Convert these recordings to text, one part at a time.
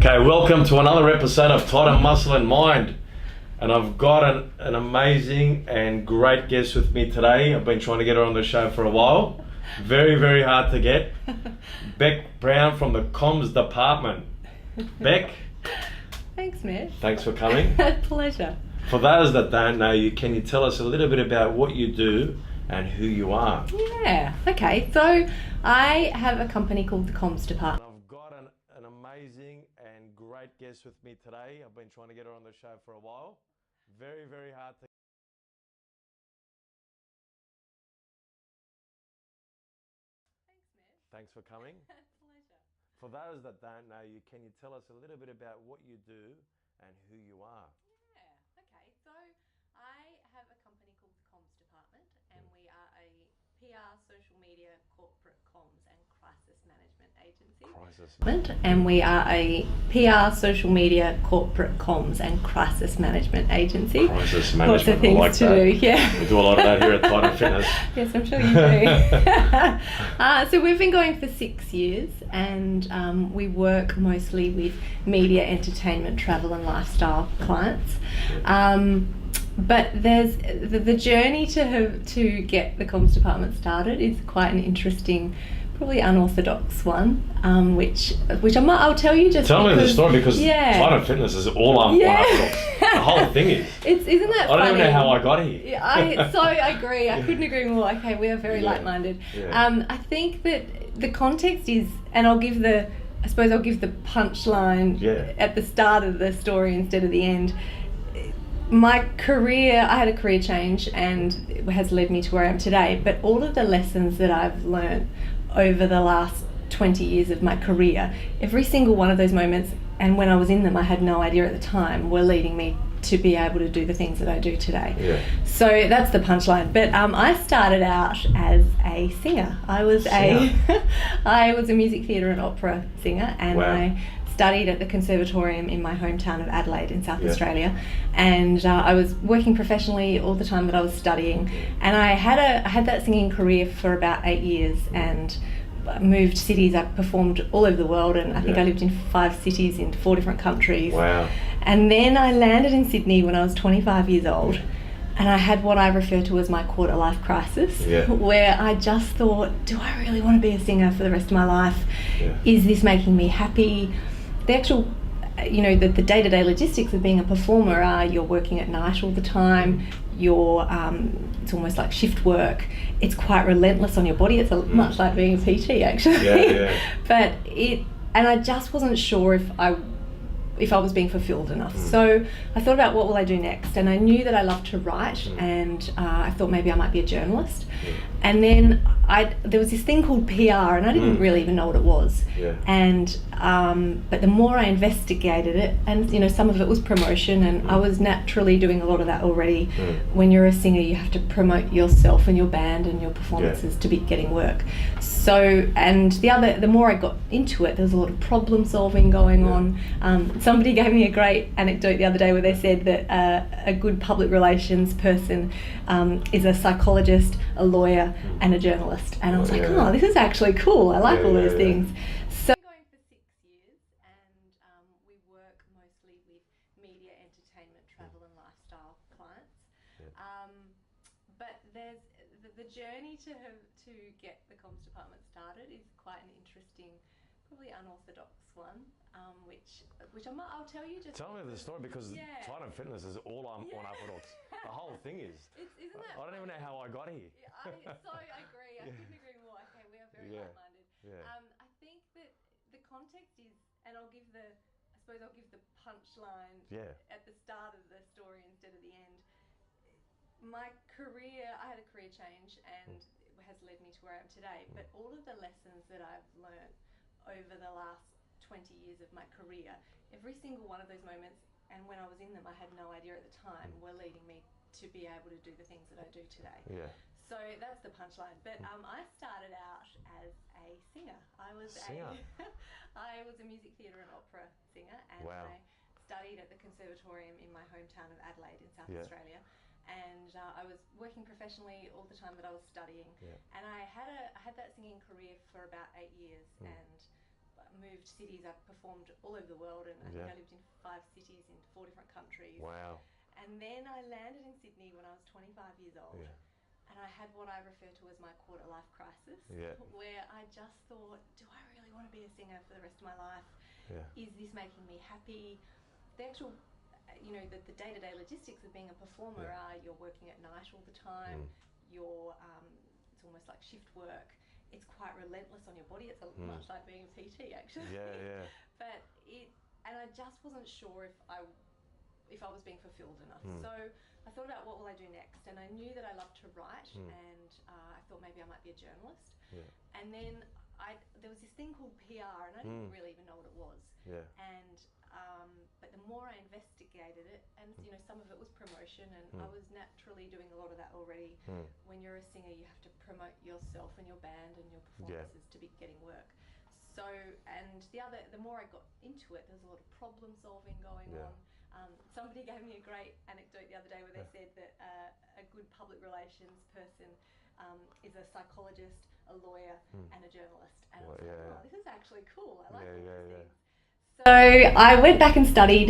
Okay, welcome to another episode of Tighter Muscle and Mind. And I've got an amazing and great guest with me today. I've been trying to get her on the show for a while. Very, very hard to get. Beck Brown from the comms department. Beck. Thanks, Matt. Thanks for coming. Pleasure. For those that don't know you, can you tell us a little bit about what you do and who you are? Yeah, okay. So I have a company called the Comms Department. I've got an amazing and great guest with me today. I've been trying to get her on the show for a while. Very, very hard to... Thanks, Matt. Thanks for coming. Pleasure. For those that don't know you, can you tell us a little bit about what you do and who you are? Yeah, okay. So I have a company called the Comms Department, and we are a PR, social media, corporate comms and crisis management agency. And we are a PR, social media, corporate comms and crisis management agency. Crisis management, Lots of things I like to that. do, yeah. We do a lot of that here at Tighter Fitness. Yes, I'm sure you do. So we've been going for 6 years, and we work mostly with media, entertainment, travel and lifestyle clients. But there's the journey to get the comms department started is quite an interesting, probably unorthodox one, which I'll tell you just. Tell me the story because yeah. Tighter Fitness is all unorthodox. The whole thing is. Isn't that funny? I don't even know how I got here. Yeah, I agree. I couldn't agree more. Okay, we are very like-minded. Yeah. I think that the context is, and I'll give the punchline at the start of the story instead of the end. My career, I had a career change and it has led me to where I am today, but all of the lessons that I've learned over the last 20 years of my career, every single one of those moments, and when I was in them I had no idea at the time, were leading me to be able to do the things that I do today. Yeah. So that's the punchline. But I started out as a singer. I was a music theatre and opera singer, and wow. I studied at the conservatorium in my hometown of Adelaide in South Australia, and I was working professionally all the time that I was studying, and I had that singing career for about 8 years and moved cities. I performed all over the world, and I think I lived in 5 cities in 4 different countries. Wow. And then I landed in Sydney when I was 25 years old, and I had what I refer to as my quarter-life crisis, where I just thought, do I really want to be a singer for the rest of my life? Yeah. Is this making me happy? The actual, the day-to-day logistics of being a performer are you're working at night all the time, it's almost like shift work, it's quite relentless on your body, it's much like being a PT actually. But and I just wasn't sure if I was being fulfilled enough. So I thought about what will I do next, and I knew that I loved to write, and I thought maybe I might be a journalist. And then there was this thing called PR, and I didn't really even know what it was. And but the more I investigated it, and some of it was promotion, and I was naturally doing a lot of that already. When you're a singer, you have to promote yourself and your band and your performances to be getting work. So, and the more I got into it, there was a lot of problem solving going on. Somebody gave me a great anecdote the other day where they said that a good public relations person is a psychologist, a lawyer, and a journalist. And I was like, oh, this is actually cool. I like all those things. So we're going for 6 years, and we work mostly with media, entertainment, travel and lifestyle clients. But there's the journey to get the comms department started is quite an interesting, probably unorthodox one, which I'll tell you just. Tell me the story because Tighter Fitness is all unorthodox. The whole thing is. Isn't that I don't even know how I got here. I agree. I couldn't agree more. Okay, we are very like-minded. I think that the context is, and I'll give the punchline at the start of the story instead of the end. My career, I had a career change and it has led me to where I am today, but all of the lessons that I've learned over the last 20 years of my career, every single one of those moments, and when I was in them I had no idea at the time, were leading me to be able to do the things that I do today. So that's the punchline. But I started out as a singer. I was a music theatre and opera singer, and I studied at the conservatorium in my hometown of Adelaide in South Australia. And I was working professionally all the time that I was studying, and I had that singing career for about 8 years, and moved cities. I've performed all over the world, and I think I lived in 5 cities in 4 different countries. Wow. And then I landed in Sydney when I was 25 years old. Yeah. And I had what I refer to as my quarter life crisis, where I just thought, do I really want to be a singer for the rest of my life? Yeah. Is this making me happy? The actual, the day-to-day logistics of being a performer are you're working at night all the time, you're, it's almost like shift work. It's quite relentless on your body. It's much like being a PT, actually. Yeah. But and I just wasn't sure if I was being fulfilled enough. So I thought about what will I do next, and I knew that I loved to write, and I thought maybe I might be a journalist. And then there was this thing called PR, and I didn't really even know what it was. And but the more I investigated it, and some of it was promotion, and I was naturally doing a lot of that already. When you're a singer, you have to promote yourself and your band and your performances to be getting work. So, and the more I got into it, there was a lot of problem solving going on. Somebody gave me a great anecdote the other day where they said that a good public relations person is a psychologist, a lawyer, and a journalist. And I was like, oh, this is actually cool. I like all these things. So I went back and studied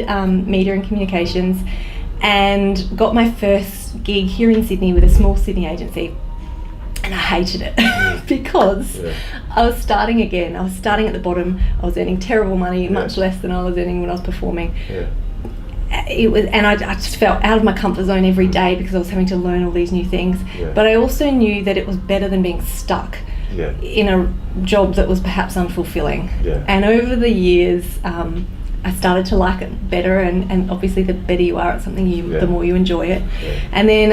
media and communications and got my first gig here in Sydney with a small Sydney agency. And I hated it because I was starting again. I was starting at the bottom. I was earning terrible money, much less than I was earning when I was performing. And I just felt out of my comfort zone every day because I was having to learn all these new things. But I also knew that it was better than being stuck in a job that was perhaps unfulfilling. And over the years, I started to like it better, and obviously the better you are at something, the more you enjoy it. And then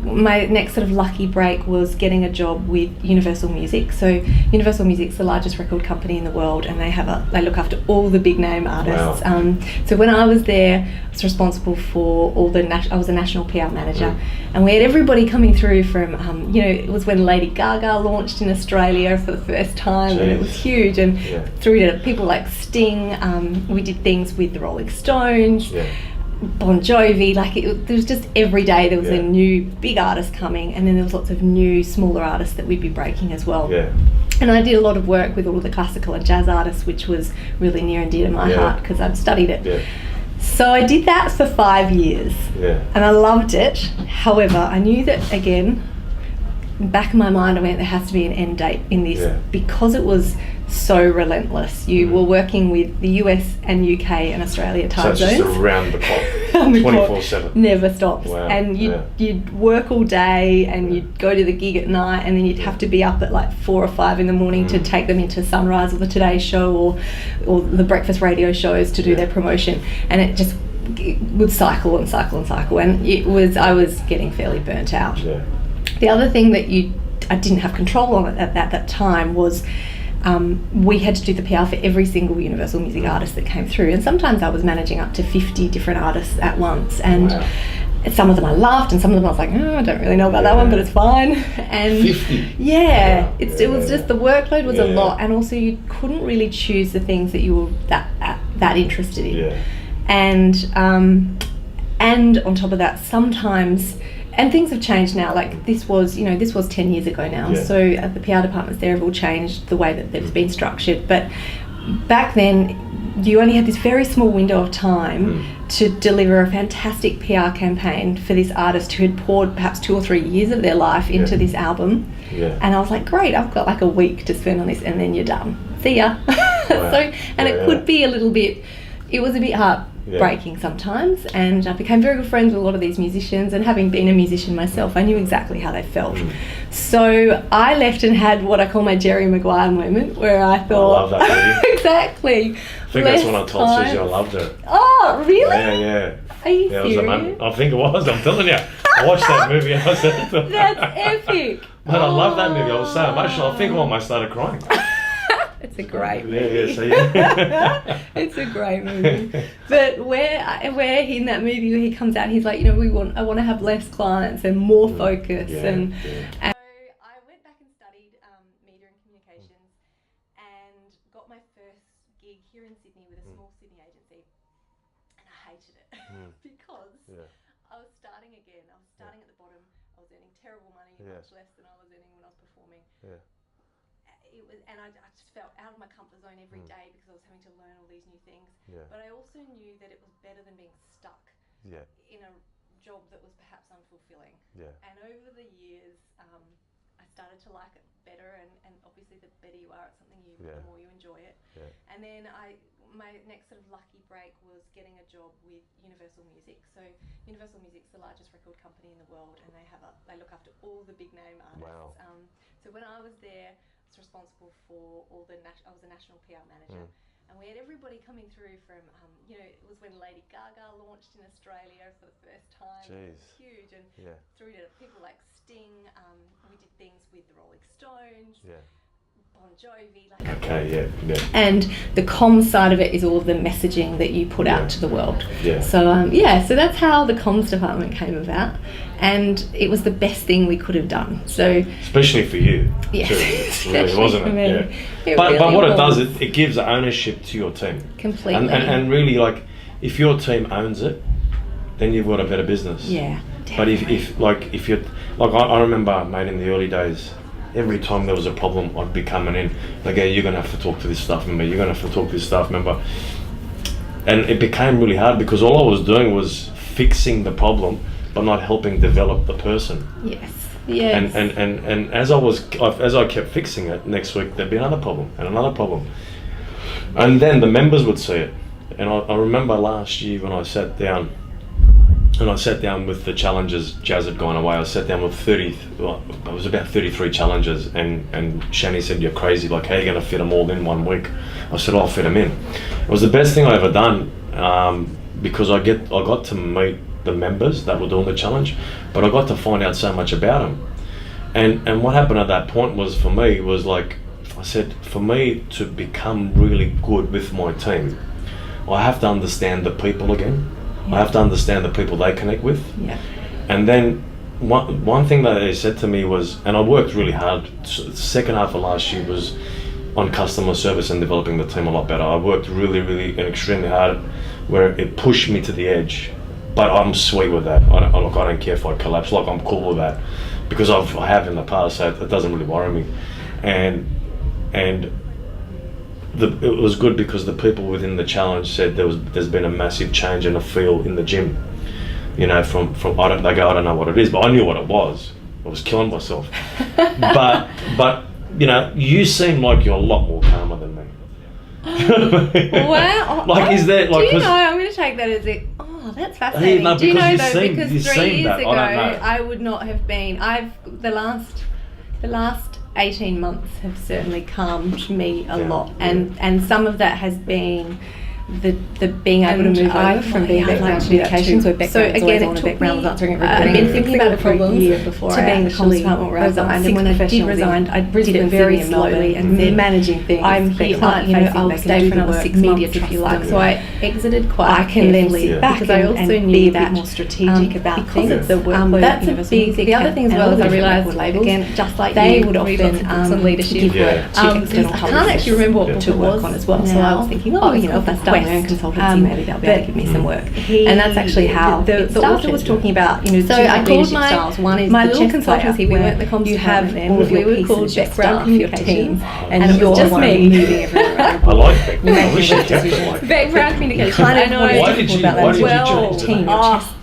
my next sort of lucky break was getting a job with Universal Music. So Universal Music's the largest record company in the world, and they look after all the big name artists. So when I was there, I was responsible for I was a national PR manager, and we had everybody coming through from, it was when Lady Gaga launched in Australia for the first time, and it was huge, and through to people like Sting. We did things with the Rolling Stones, Bon Jovi, there was just every day there was a new big artist coming, and then there was lots of new smaller artists that we'd be breaking as well. And I did a lot of work with all of the classical and jazz artists, which was really near and dear to my heart because I'd studied it. So I did that for 5 years, and I loved it. However, I knew that, again, back in my mind, I went, there has to be an end date in this because it was so relentless. You were working with the US and UK and Australia time zones. So it's just around the clock, 24/7. Never stops. And you'd work all day, and you'd go to the gig at night, and then you'd have to be up at like 4 or 5 in the morning to take them into Sunrise or the Today Show or the breakfast radio shows to do their promotion. And it just would cycle and cycle and cycle. And I was getting fairly burnt out. The other thing that I didn't have control on at that time was we had to do the PR for every single Universal Music artist that came through, and sometimes I was managing up to 50 different artists at once, and some of them I loved, and some of them I was like, I don't really know about that one, but it's fine. And 50? It was just, the workload was a lot, and also you couldn't really choose the things that you were that interested in. And on top of that, sometimes, and things have changed now, like this was 10 years ago now, so the PR departments there have all changed the way that it's been structured, but back then you only had this very small window of time to deliver a fantastic PR campaign for this artist who had poured perhaps 2 or 3 years of their life into this album, and I was like, great, I've got like a week to spend on this, and then you're done, see ya. It could be it was a bit heartbreaking sometimes, and I became very good friends with a lot of these musicians, and having been a musician myself, I knew exactly how they felt. So I left and had what I call my Jerry Maguire moment, where I thought, I love that movie. Exactly. I think that's when I told Susie I loved her. Oh, really? Yeah. Are you serious? I think it was, I'm telling you. I watched that movie and I said, that's epic. Man, I love that movie. I was so emotional. I think I almost started crying. It's a great movie. It's a great movie. But where in that movie where he comes out, he's like, I want to have less clients and more focus. And so I went back and studied media and communications and got my first gig here in Sydney with a small Sydney agency, and I hated it because I was starting again. I was starting at the bottom. I was earning terrible money, much less than I was earning when I was performing. it was, and I just felt out of my comfort zone every day because I was having to learn all these new things. Yeah. But I also knew that it was better than being stuck Yeah. in a job that was perhaps unfulfilling. Yeah. And over the years, I started to like it better, and obviously the better you are at something, the more you enjoy it. Yeah. And then my next sort of lucky break was getting a job with Universal Music. So Universal Music's the largest record company in the world, and they look after all the big name artists. Wow. So when I was there, I was responsible for all I was a national PR manager. And we had everybody coming through from, it was when Lady Gaga launched in Australia for the first time. Jeez. It was huge. And Yeah. through to people like Sting. We did things with the Rolling Stones. Yeah. Bon Jovi. Okay, yeah. And the comms side of it is all of the messaging that you put out to the world. Yeah. So, so that's how the comms department came about. And it was the best thing we could have done. So, Especially for you. yes, Too, really, wasn't it? Yeah. But what it does, it gives ownership to your team. Completely. And really, like, if your team owns it, then you've got a better business. Yeah. But if you're, like, I remember, mate, in the early days, every time there was a problem, I'd be coming in, like, hey, you're going to have to talk to this staff member, you're going to have to talk to this staff member. And it became really hard because all I was doing was fixing the problem, but not helping develop the person. Yes. Yes. And as I kept fixing it, next week there'd be another problem and another problem. And then the members would see it. And I remember last year when I sat down, with the challenges. Jazz had gone away. I sat down with it was about 33 challenges, and Shani said, "You're crazy, like, how are you going to fit them all in 1 week?" I said, "I'll fit them in." It was the best thing I ever done, because I got to meet the members that were doing the challenge, but I got to find out so much about them. And what happened at that point was, for me, was like, I said, for me to become really good with my team, I have to understand the people again. I have to understand the people they connect with. Yeah. And then one thing that they said to me was, and I worked really hard, the second half of last year was on customer service and developing the team a lot better. I worked really, really and extremely hard, where it pushed me to the edge. But I'm sweet with that. I don't care if I collapse. Like, I'm cool with that, because I have in the past, so it doesn't really worry me. And it was good because the people within the challenge said there's been a massive change in the feel in the gym. You know, from I don't know what it is, but I knew what it was. I was killing myself. but you know, you seem like you're a lot more calmer than me. Wow. Like, is there, like, do you know, I'm going to take that as it. Oh, that's fascinating. No, do you know, because though, because 3 years ago, I would not have been. The last 18 months have certainly calmed me a lot, and some of that has been the being able to move over from being background communications, where background was answering everything. I've been thinking about the problems to being the comms department where I resigned, and when I did resign, I did it very slowly and said, managing things. I'm here, I'll stay for another 6 months if you like. So I exited quite carefully because I also knew that more strategic about things. Because of the workload. That's a big. The other thing as well is I realised, again, just like they would often some leadership. I can't actually remember what book it was on as well. So I was thinking, if that's done. Consultancy, maybe they'll be able to give me some work, and that's actually how the author was talking about. So I called my little consultancy. We weren't the comms department. We were called background communications, and it was just me moving everywhere. I like background. I wish I kept it like background communications. Why did you team?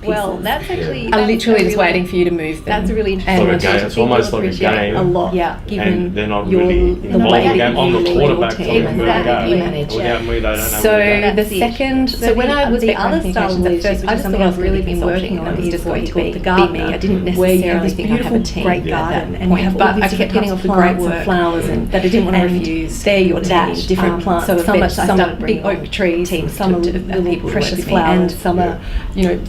Well, that's actually. I'm literally just waiting for you to move them. That's a really interesting. It's like a game. It's almost like a game. A lot. Yeah. And they're not really involved in the game. I'm the quarterback telling them where to go. Without me, they don't know where to go. So when I was the other style of leadership, I just thought I've really been working on is just going to be the gardener. I didn't necessarily think I'd have a team. Great garden, and I kept getting off the great work, flowers, and that I didn't want to refuse. They're your team, different plants. So some are big oak trees, some are really precious flowers, some are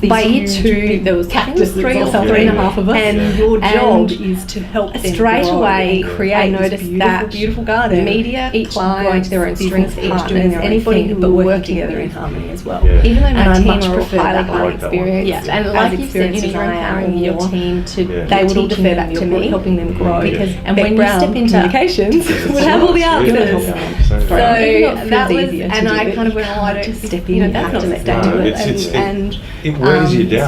by year 2 there was cactus 3 or 3.5 of us, and your job is to help them straight away create. I noticed that beautiful garden. Media, each going to their own strengths, each doing their own thing, but working together in harmony as well. Yeah. Even though my team much are prefer highly, that highly one. experienced, and like you said, you're empowering your team to. Yeah. They would all defer back to me, helping them grow. Because and when you step into communications, would have all the answers. So that was, and I kind of went, oh, I don't Just step in. That's not sustainable. It wears you down.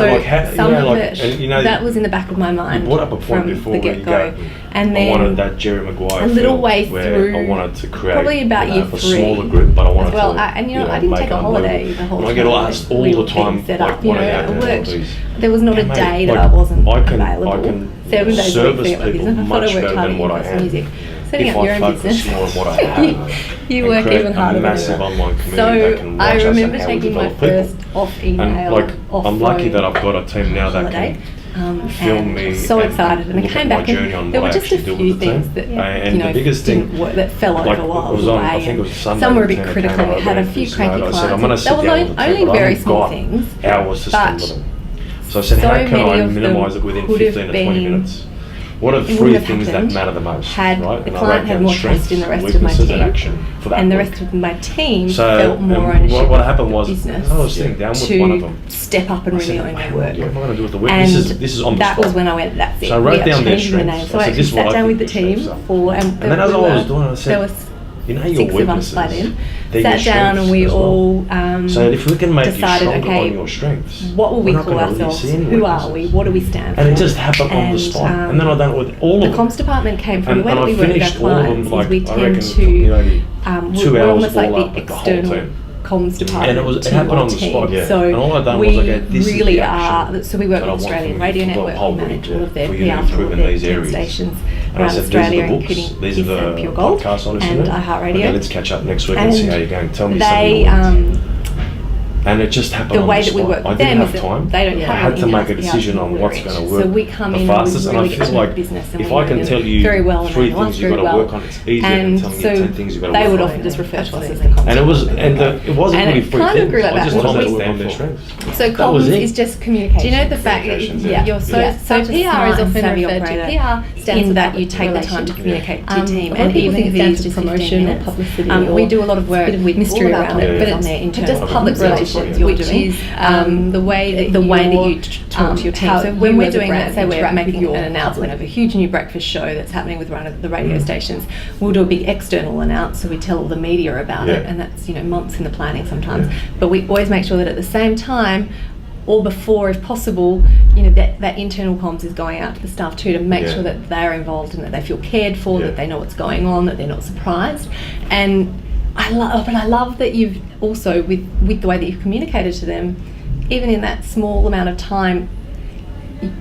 So like, that was in the back of my mind. You brought up a point from before the where you get-go. go, And then I wanted that Jerry Maguire a little film way where through, I wanted to create probably about year a 3 smaller group, but I wanted as well. to. I didn't take a holiday the whole time. I get asked all the time, like, what I worked. There was not a day that I wasn't available. I can 7 days a service week for my people business. I thought I much worked better hard than at what I Universal am. Music. Setting If up your I own focus business, more on what I have, you and work create even harder a than massive that. online community that So can watch I us remember and how we taking my develop people. first off email. And I'm lucky that I've got a team now that holiday. can film me. So excited, and I look came at my back journey on and there were what I just a actually do few with the things team. that And the biggest thing, didn't work, that fell over like, while I it was was on, away. I think it was Sunday. Some were a bit 10 critical. came out We had a of few this cranky note. I clients. said, I'm going to sit They were down with the team, only but I very haven't small got things. hours to spend with But them. So I said, so how can many I of them minimise it within would 15 have to 20 been- minutes? What are it 3 wouldn't have things that happened matter the most? had right? the And I client write had down more strengths, trust in the rest of my weaknesses, team, and action for that and the group. rest of my team So, felt more and ownership what happened of was, the business I was sitting down with one of them. to step up and I really said, own their "Man, work. what am I going to do with the work? And This is on the that spot." was when I went, that's it. So I wrote We are down their changing the name. strengths. So I I said, actually "This is what sat I down with think the these team strengths are." for, And then as I was doing it, I said, there was you know your 6 of us weaknesses, by then, they're your sat down and strengths we as well. all So if we can make you decided, stronger okay, on your strengths, what will we we're not call gonna really ourselves? see any Who are weaknesses. we? What do we stand for? And it just happened on the spot. And then I done it with all the of them. comms department came from And- the way and that I we work with our finished all of them, clients like, is we I tend reckon, to you know, 2 we're hours almost like all up the with the whole external team. comms department And it to happened our on the team. spot, yeah. So And all I done we was, okay, this is really the are. action So we work that I with want Australian from Radio the Network. whole We manage group, all of their for you to PR for improve all in their these 10 areas. stations And I around said, Australia, these are the including books, these Kiss are and the Pure Gold podcasts I listen and to. iHeartRadio. Okay, let's catch up next week and see how you're going. Tell me They, something. And it just happened the on way the that we spot. work I with didn't them have is that time. they don't I have had an to make a in-house decision on PR what's team. going to work So we come the in fastest. and And we I really feel get to know like the business and if we I know can them tell you very well and 3 they know us things you've very got to well. work on, it's easier than And telling so you 10 things you've got to they work would on. often just refer to us as the comms And it was, department. it wasn't And really it 3 kind of things. grew like I that. just What told we them to work stand on their for. strengths. So That was comms it. is just communication. Do you know the fact that Communications, you're so So PR is often referred to PR stands in for that you public take the time to relations. communicate to your team, a lot of and people even think if it it stands is for just promotion 15 or minutes, publicity we do a lot of work, bit of mystery all about around it, it, but on it's their internal just public relations, relations, which is the way that you talk to your team. So when we're doing, let's say we're making an announcement of a huge new breakfast show that's happening with one of the radio stations, we'll do a big external announce, so we tell all the media about it, and that's months in the planning sometimes. But we always make sure that at the same time, or before if possible, that internal comms is going out to the staff too, to make sure that they're involved and that they feel cared for, that they know what's going on, that they're not surprised. And I love that you've also, with the way that you've communicated to them, even in that small amount of time,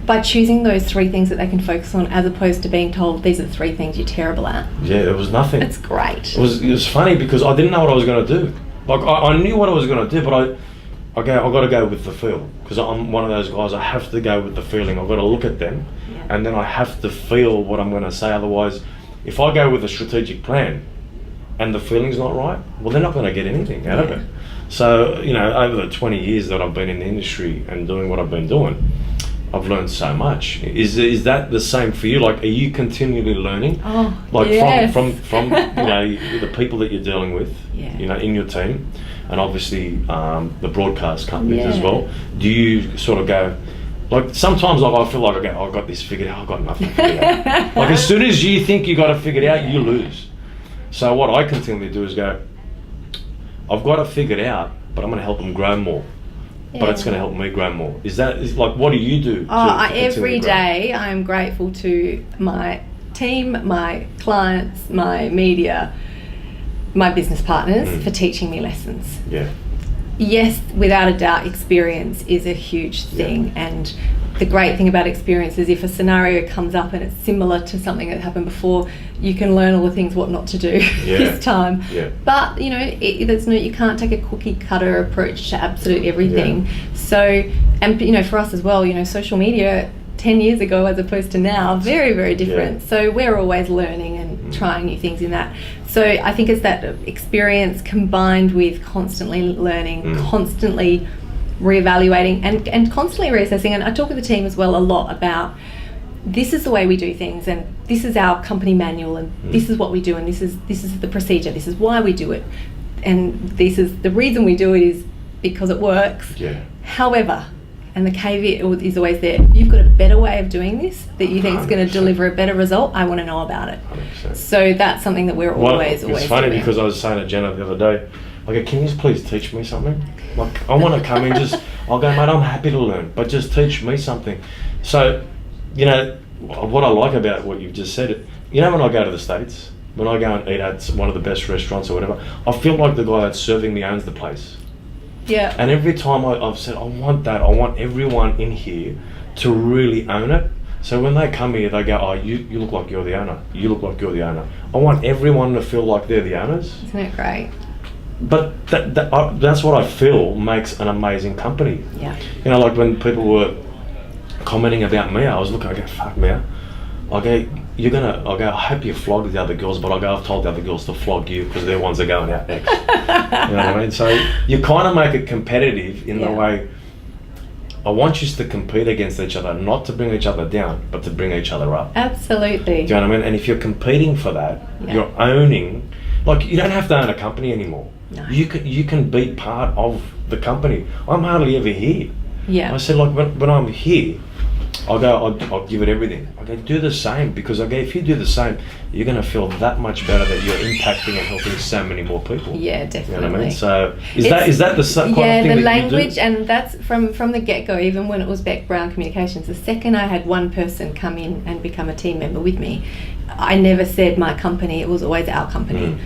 by choosing those 3 things that they can focus on, as opposed to being told these are the 3 things you're terrible at. Yeah, it was nothing. It's great. It was funny because I didn't know what I was going to do. Like I knew what I was going to do, but I got to go with the feel, because I'm one of those guys. I have to go with the feeling. I've got to look at them, and then I have to feel what I'm going to say. Otherwise, if I go with a strategic plan and the feeling's not right, well, they're not going to get anything out of it. So over the 20 years that I've been in the industry and doing what I've been doing, I've learned so much. Is that the same for you? Like, are you continually learning? From the people that you're dealing with, in your team, and obviously the broadcast companies as well. Do you sort of go, like, sometimes I feel like I've got this figured out, I've got nothing figured out. Like, as soon as you think you got it figured out, you lose. So what I continually do is go, I've got it figured out, but I'm going to help them grow more. But it's going to help me grow more. Is like, what do you do? Every day I'm grateful to my team, my clients, my media, my business partners for teaching me lessons. Yeah. Yes, without a doubt, experience is a huge thing. And the great thing about experience is if a scenario comes up and it's similar to something that happened before, you can learn all the things what not to do this time. Yeah. But you can't take a cookie cutter approach to absolutely everything. So, and for us as well, social media 10 years ago as opposed to now, very, very different. So we're always learning and trying new things in that. So I think it's that experience combined with constantly learning, constantly reevaluating and constantly reassessing. And I talk with the team as well a lot about, this is the way we do things, and this is our company manual, and this is what we do, and this is the procedure, this is why we do it, and this is the reason we do it is because it works. However, And the caveat is always there. If you've got a better way of doing this that you think is going to deliver a better result, I want to know about it. 100%. So that's something that we're always It's funny doing. because I was saying to Jenna the other day, like, can you please teach me something? Like, I want to come in, I'll go, mate, I'm happy to learn, but just teach me something. So, you know, what I like about what you've just said, you know, when I go to the States, when I go and eat at one of the best restaurants or whatever, I feel like the guy that's serving me owns the place. Yeah. And every time I've said, I want everyone in here to really own it. So when they come here, they go, oh, you look like you're the owner. You look like you're the owner. I want everyone to feel like they're the owners. Isn't it great? But that's what I feel makes an amazing company. Yeah. You know, like when people were commenting about me, I was looking, I go, fuck me. I go, I hope you flog the other girls, but I've told the other girls to flog you because they're ones that are going out next. You know what I mean? So you kind of make it competitive in the way, I want you to compete against each other, not to bring each other down, but to bring each other up. Absolutely. Do you know what I mean? And if you're competing for that, you're owning, like, you don't have to own a company anymore. No. You can be part of the company. I'm hardly ever here. Yeah. I said, like, when I'm here, I'll give it everything. I go, do the same, because I go, if you do the same, you're going to feel that much better that you're impacting and helping so many more people. Yeah, definitely. You know what I mean? So is that the kind of thing the that language, you do? and that's from the get-go. Even when it was Beck Brown Communications, the second I had one person come in and become a team member with me, I never said my company. It was always our company.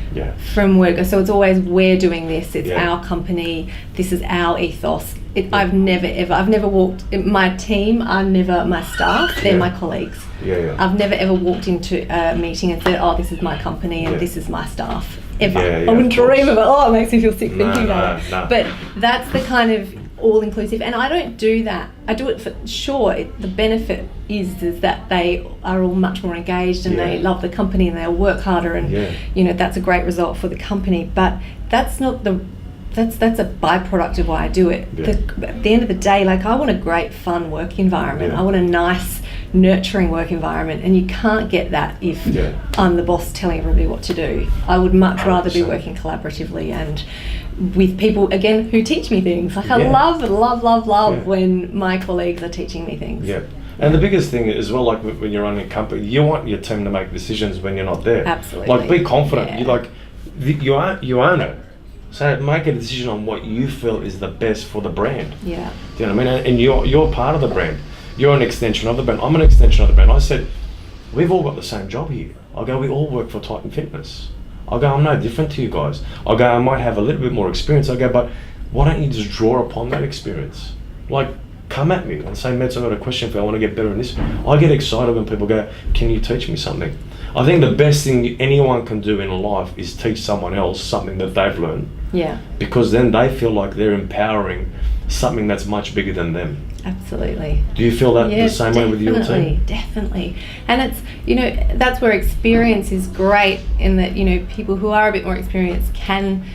From work. So it's always, we're doing this. It's our company. This is our ethos. I've never walked, my team are never my staff, they're my colleagues. I've never ever walked into a meeting and said, oh, this is my company and this is my staff, ever. I wouldn't dream of it. Oh, it makes me feel sick thinking about it. But that's the kind of all-inclusive, and I don't do that. I do it for sure. The benefit is that they are all much more engaged and they love the company and they'll work harder, and you know, that's a great result for the company. But that's not that's a byproduct of why I do it. At the end of the day, like, I want a great, fun work environment. I want a nice, nurturing work environment, and you can't get that if I'm the boss telling everybody what to do. I would much rather be working collaboratively and with people, again, who teach me things. Like, I love when my colleagues are teaching me things. And the biggest thing as well, like when you're running a company, you want your team to make decisions when you're not there. Absolutely. Like, be confident. You own it. So make a decision on what you feel is the best for the brand. Do you know what I mean? And you're part of the brand. You're an extension of the brand. I'm an extension of the brand. I said, we've all got the same job here. I go, we all work for Titan Fitness. I go, I'm no different to you guys. I go, I might have a little bit more experience. I go, but why don't you just draw upon that experience? Like, come at me and say, Mets, I've got a question for you. I want to get better in this. I get excited when people go, can you teach me something? I think the best thing anyone can do in life is teach someone else something that they've learned. Because then they feel like they're empowering something that's much bigger than them. Absolutely. Do you feel that the same way with your team? Definitely. And it's, you know, that's where experience is great, in that, you know, people who are a bit more experienced can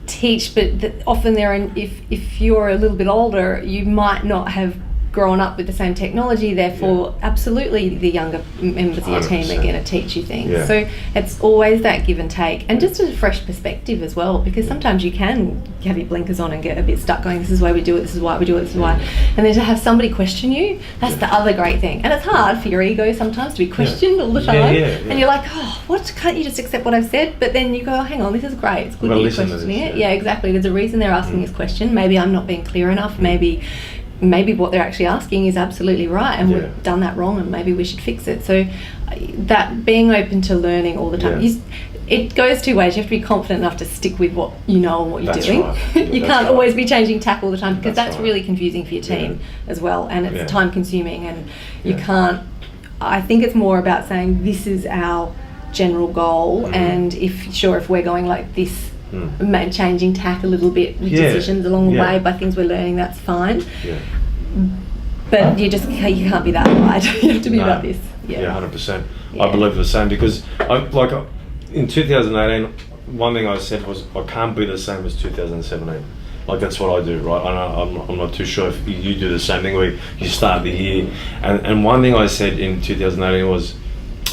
teach, but often if you're a little bit older, you might not have grown up with the same technology, therefore absolutely the younger members of your team are going to teach you things. So it's always that give and take, and just a fresh perspective as well, because sometimes you can have your blinkers on and get a bit stuck going, this is why we do it, this is why we do it, this is why, and then to have somebody question you, that's the other great thing. And it's hard for your ego sometimes to be questioned all the time, and you're like, oh, what, can't you just accept what I've said? But then you go, oh, hang on, this is great, it's good that you're questioning it. Exactly, there's a reason they're asking this question. Maybe I'm not being clear enough, maybe what they're actually asking is absolutely right, and we've done that wrong, and maybe we should fix it. So that being open to learning all the time, it goes two ways. You have to be confident enough to stick with what you know and what you're doing. You can't always be changing tack all the time, because that's really confusing for your team as well, and it's time consuming, and you can't. I think it's more about saying, this is our general goal, and if we're going like this, changing tack a little bit with decisions along the way by things we're learning, that's fine. But you can't be that wide. You have to be about this. 100%. I believe the same, because in 2018, one thing I said was, I can't be the same as 2017. Like, that's what I do, right? I'm not too sure if you do the same thing, where you start the year. And one thing I said in 2018 was,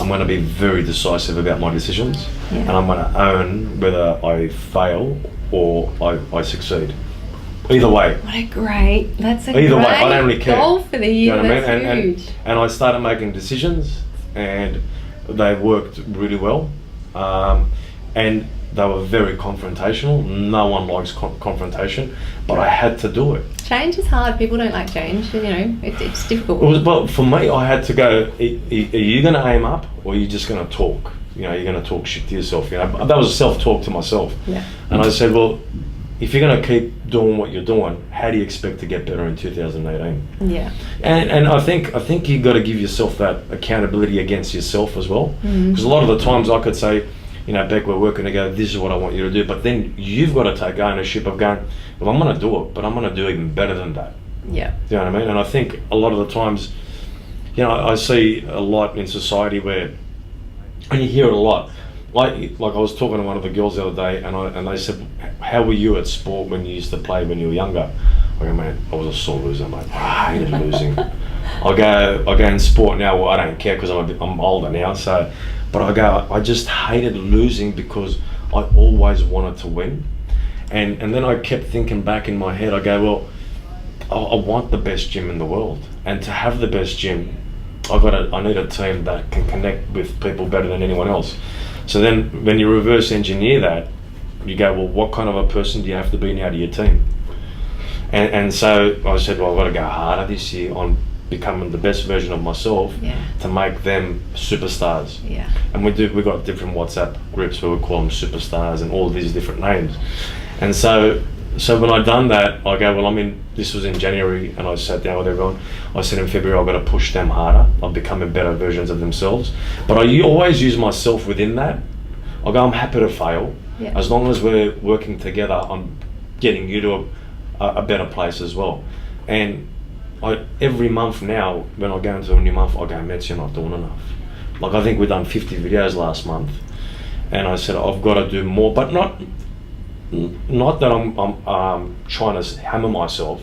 I'm going to be very decisive about my decisions, and I'm going to own whether I fail or I succeed. Either way. What a great, that's a Either great way, I don't really care. goal for the year. You know what I mean? That's huge. And I started making decisions, and they worked really well. And they were very confrontational. No one likes confrontation, but I had to do it. Change is hard. People don't like change. You know, it's difficult. Well, for me, I had to go, are you going to aim up, or are you just going to talk? You know, you're going to talk shit to yourself. You know, that was a self-talk to myself. Yeah. And I said, well, if you're going to keep doing what you're doing, how do you expect to get better in 2018? Yeah. And I think you got to give yourself that accountability against yourself as well. Because a lot of the times I could say, you know, Beck, we're working together, this is what I want you to do. But then you've got to take ownership of going, well, I'm going to do it, but I'm going to do even better than that. Yeah. Do you know what I mean? And I think a lot of the times, you know, I see a lot in society where, and you hear it a lot. Like I was talking to one of the girls the other day, and they said, how were you at sport when you used to play when you were younger? I go, man, I was a sore loser, mate. I hated losing. I go in sport now. Well, I don't care because I'm older now. So, but I just hated losing because I always wanted to win, and then I kept thinking back in my head. I go, well, I want the best gym in the world, and to have the best gym, I need a team that can connect with people better than anyone else. So then when you reverse engineer that, you go, well, what kind of a person do you have to be now to your team? And so I said, well, I've got to go harder this year on becoming the best version of myself to make them superstars. Yeah. And we got different WhatsApp groups where we call them superstars and all these different names. And so when I done that, I go, well, this was in January, and I sat down with everyone. I said in February, I've got to push them harder. I'm becoming better versions of themselves. But I always use myself within that. I go, I'm happy to fail. Yeah. As long as we're working together on getting you to a better place as well. And every month now, when I go into a new month, I go, Mets, you're not doing enough. Like, I think we've done 50 videos last month. And I said, I've got to do more, but not that I'm trying to hammer myself.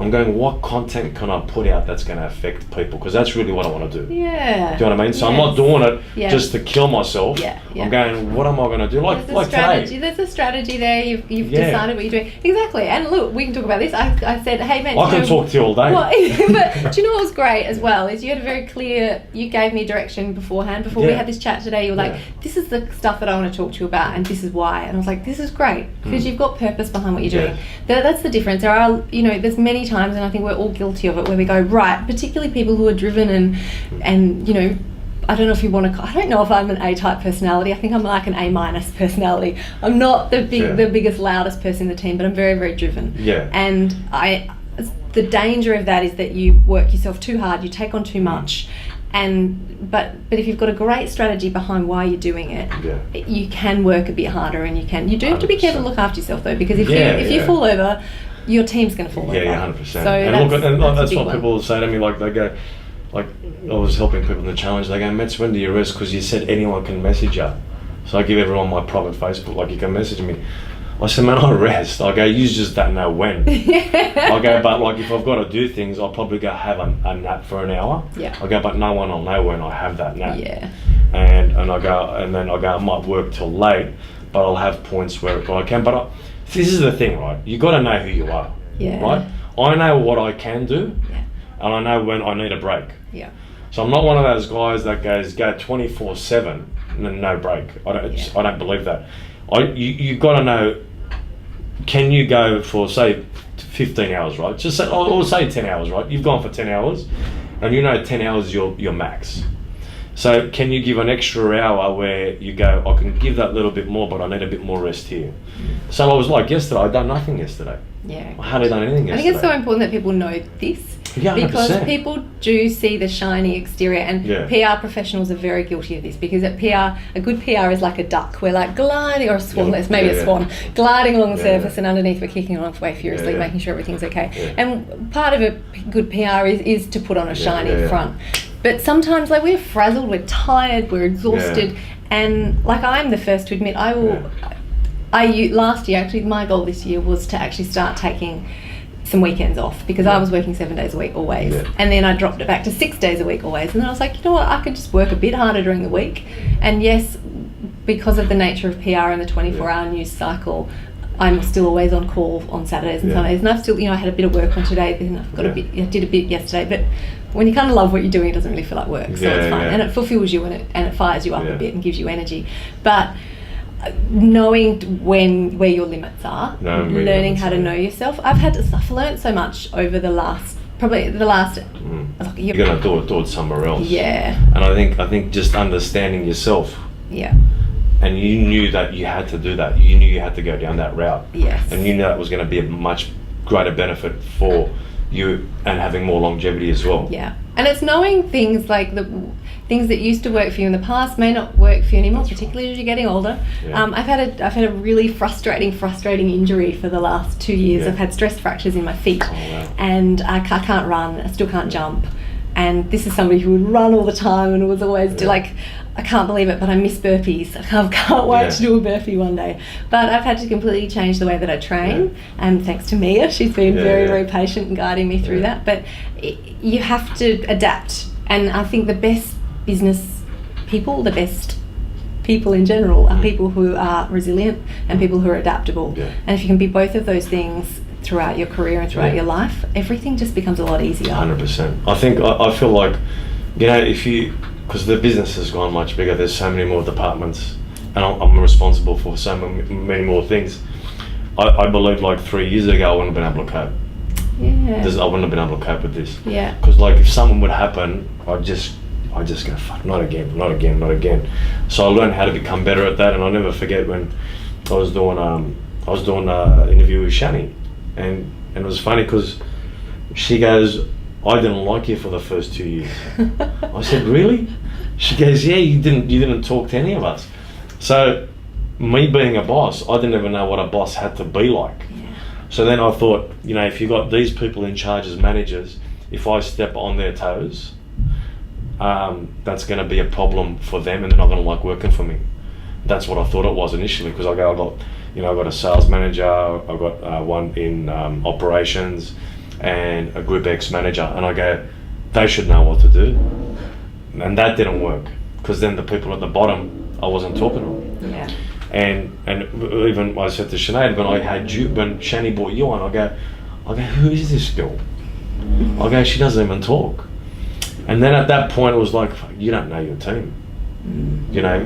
I'm going, what content can I put out that's going to affect people? Because that's really what I want to do. Yeah. Do you know what I mean? So I'm not doing it just to kill myself. Yeah. I'm going, what am I going to do? Like today. There's a strategy there. You've decided what you're doing. Exactly. And look, we can talk about this. I said, hey, man. I can talk to you all day. But do you know what was great as well is you had a very clear, you gave me direction beforehand. Before we had this chat today, you were like, this is the stuff that I want to talk to you about and this is why. And I was like, this is great because you've got purpose behind what you're doing. That's the difference. There are, there's many times, and I think we're all guilty of it, where we go, right, particularly people who are driven and I don't know if you want to, I don't know if I'm an A-type personality. I think I'm like an A- personality. I'm not the biggest, loudest person in the team, but I'm very, very driven. Yeah. And the danger of that is that you work yourself too hard, you take on too much, but if you've got a great strategy behind why you're doing it, you can work a bit harder, and you do have to be careful to look after yourself though, because if you fall over, your team's going to fall over. Yeah, 100%. So that's what people say to me. Like they go, like I was helping people in the challenge. They go, Mets, when do you rest? Because you said anyone can message you. So I give everyone my private Facebook. Like, you can message me. I said, man, I rest. I go, you just don't know when. I go, but like if I've got to do things, I'll probably go have a nap for an hour. Yeah. I go, but no one will know when I have that nap. Yeah. And I go, I might work till late, but I'll have points where I can. But this is the thing, right? You got to know who you are. Yeah. Right? I know what I can do, and I know when I need a break. Yeah. So I'm not one of those guys that goes 24/7 and no break. I don't believe that. You got to know. Can you go for say 15 hours, right? Just say, or say 10 hours, right? You've gone for 10 hours, and 10 hours is your max. So can you give an extra hour where you go, I can give that little bit more, but I need a bit more rest here. So I was like yesterday, I'd done nothing yesterday. Yeah. I hardly done anything yesterday. I think it's so important that people know this. Yeah, 100%. Because people do see the shiny exterior, and PR professionals are very guilty of this, because at PR, a good PR is like a duck. We're like gliding, or a swan, maybe a swan, gliding along the surface, and underneath we're kicking along way furiously, making sure everything's okay. Yeah. And part of a good PR is to put on a shiny front. But sometimes we're frazzled, we're tired, we're exhausted, and I'm the first to admit, last year, actually my goal this year was to actually start taking some weekends off, because I was working 7 days a week always, and then I dropped it back to 6 days a week always, and then I was like, you know what, I could just work a bit harder during the week. And yes, because of the nature of PR and the 24-hour news cycle, I'm still always on call on Saturdays and Sundays, and I've still, I had a bit of work on today, then I've got a bit, I did a bit yesterday, but when you kind of love what you're doing, it doesn't really feel like work, so it's fine, and it fulfills you, and it fires you up a bit and gives you energy. But knowing where your limits are, learning how to know yourself. I've learned so much over the last year. You're going to do it somewhere else. Yeah. And I think just understanding yourself. Yeah. And you knew that you had to do that. You knew you had to go down that route. Yes. And you knew that was going to be a much greater benefit for you and having more longevity as well. Yeah. And it's knowing things like the things that used to work for you in the past may not work for you anymore, particularly as you're getting older. Yeah. I've had a really frustrating injury for the last 2 years. I've had stress fractures in my feet, and I can't run. I still can't jump. And this is somebody who would run all the time and was always I can't believe it, but I miss burpees. I can't wait to do a burpee one day. But I've had to completely change the way that I train, and thanks to Mia, she's been very patient in guiding me through that. But you have to adapt, and I think the best business people, the best people in general, are people who are resilient and people who are adaptable. Yeah. And if you can be both of those things throughout your career and throughout your life, everything just becomes a lot easier. 100%. I feel like, because the business has gone much bigger, there's so many more departments, and I'm responsible for so many more things. I believe like 3 years ago I wouldn't have been able to cope. Yeah. I wouldn't have been able to cope with this. Yeah. Because if something would happen, I just go, fuck, not again. So I learned how to become better at that, and I'll never forget when I was doing an interview with Shani, and it was funny because she goes, I didn't like you for the first 2 years. I said, really? She goes, yeah, you didn't talk to any of us. So me being a boss, I didn't even know what a boss had to be like. Yeah. So then I thought, if you got these people in charge as managers, if I step on their toes, that's going to be a problem for them, and they're not going to like working for me. That's what I thought it was initially, because I got a sales manager, I got one in operations, and a Group X manager, and I go, they should know what to do. And that didn't work, because then the people at the bottom, I wasn't talking to them. Yeah. And even I said to Sinead, when Shani brought you on, I go, who is this girl? I go, she doesn't even talk. And then at that point it was like, you don't know your team. And I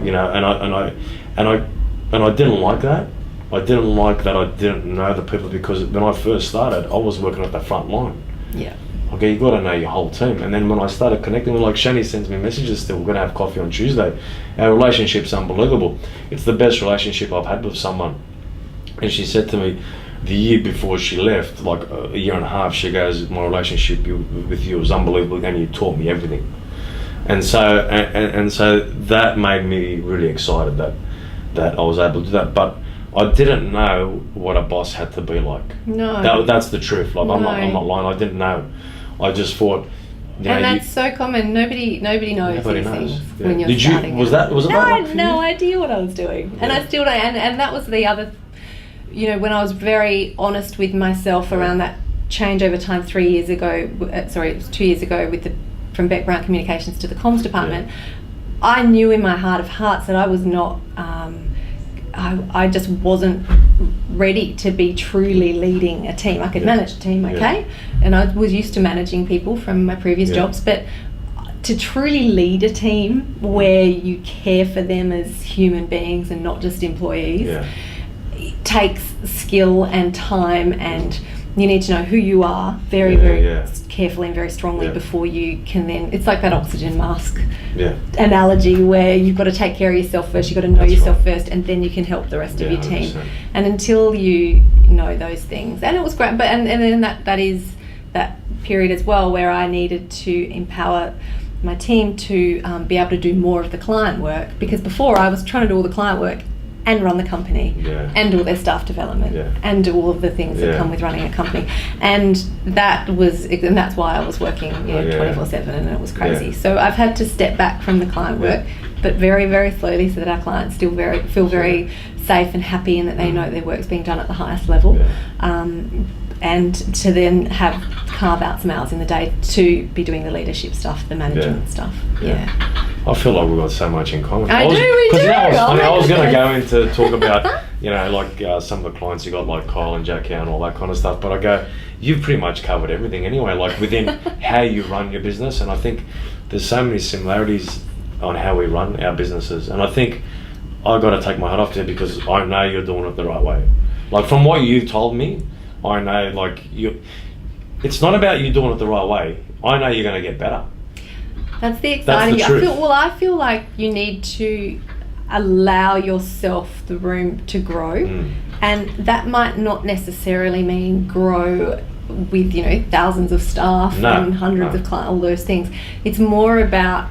didn't like that. I didn't like that I didn't know the people, because when I first started, I was working at the front line. Yeah. Okay, you got to know your whole team. And then when I started connecting with, like Shani sends me messages still, we're going to have coffee on Tuesday. Our relationship's unbelievable. It's the best relationship I've had with someone. And she said to me, the year before she left, like a year and a half, she goes, my relationship with you was unbelievable, and you taught me everything. And so that made me really excited that I was able to do that. But I didn't know what a boss had to be like. No. That's the truth. Like, no. I'm not lying. I didn't know. I just thought. And that's so common. Nobody knows these things when you're starting. Was it I had no idea what I was doing, and I still don't. And that was the other. When I was very honest with myself around that change over time 3 years ago. It was 2 years ago from Beck Brown Communications to the comms department. Yeah. I knew in my heart of hearts that I was not. I just wasn't ready to be truly leading a team. I could manage a team, and I was used to managing people from my previous jobs, but to truly lead a team where you care for them as human beings and not just employees, it takes skill and time, and you need to know who you are very carefully and very strongly before you can then, it's like that oxygen mask analogy, where you've got to take care of yourself first, you've got to know yourself first, and then you can help the rest of your team. 100%. And until you know those things, and it was great, but and then that is that period as well where I needed to empower my team to be able to do more of the client work, because before I was trying to do all the client work and run the company and do all their staff development and do all of the things that come with running a company, and that's why I was working 24/7, and it was crazy. So I've had to step back from the client work, but very, very slowly, so that our clients still feel very safe and happy, and that they know their work's being done at the highest level. And to then carve out some hours in the day to be doing the leadership stuff, the management stuff. I feel like we've got so much in common. We do. I was going to go into talk about you know, like some of the clients you got, like Kyle and Jack and all that kind of stuff. But I go, you've pretty much covered everything anyway, like within how you run your business. And I think there's so many similarities on how we run our businesses. And I think I got to take my hat off to you because I know you're doing it the right way. Like from what you've told me, I know like it's not about you doing it the right way. I know you're going to get better. That's the exciting. That's the truth. I feel like you need to allow yourself the room to grow, and that might not necessarily mean grow with, you know, thousands of staff and hundreds of clients, all those things. It's more about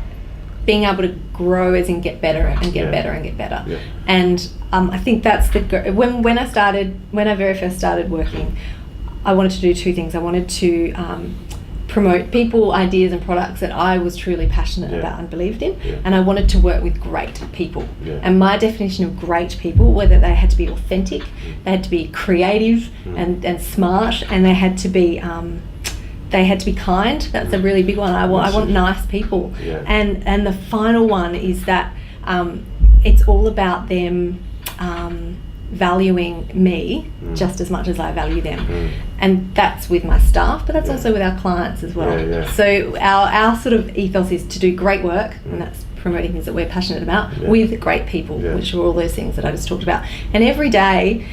being able to grow as in get better and get better and get better. Yeah. And I think that's when I very first started working, I wanted to do two things. I wanted to promote people, ideas and products that I was truly passionate about and believed in, and I wanted to work with great people. And my definition of great people, whether they had to be authentic, they had to be creative and smart, and they had to be kind. That's a really big one. I want nice people. And the final one is that it's all about them valuing me just as much as I value them. And that's with my staff, but that's also with our clients as well. So our sort of ethos is to do great work, and that's promoting things that we're passionate about with great people, which are all those things that I just talked about. And every day,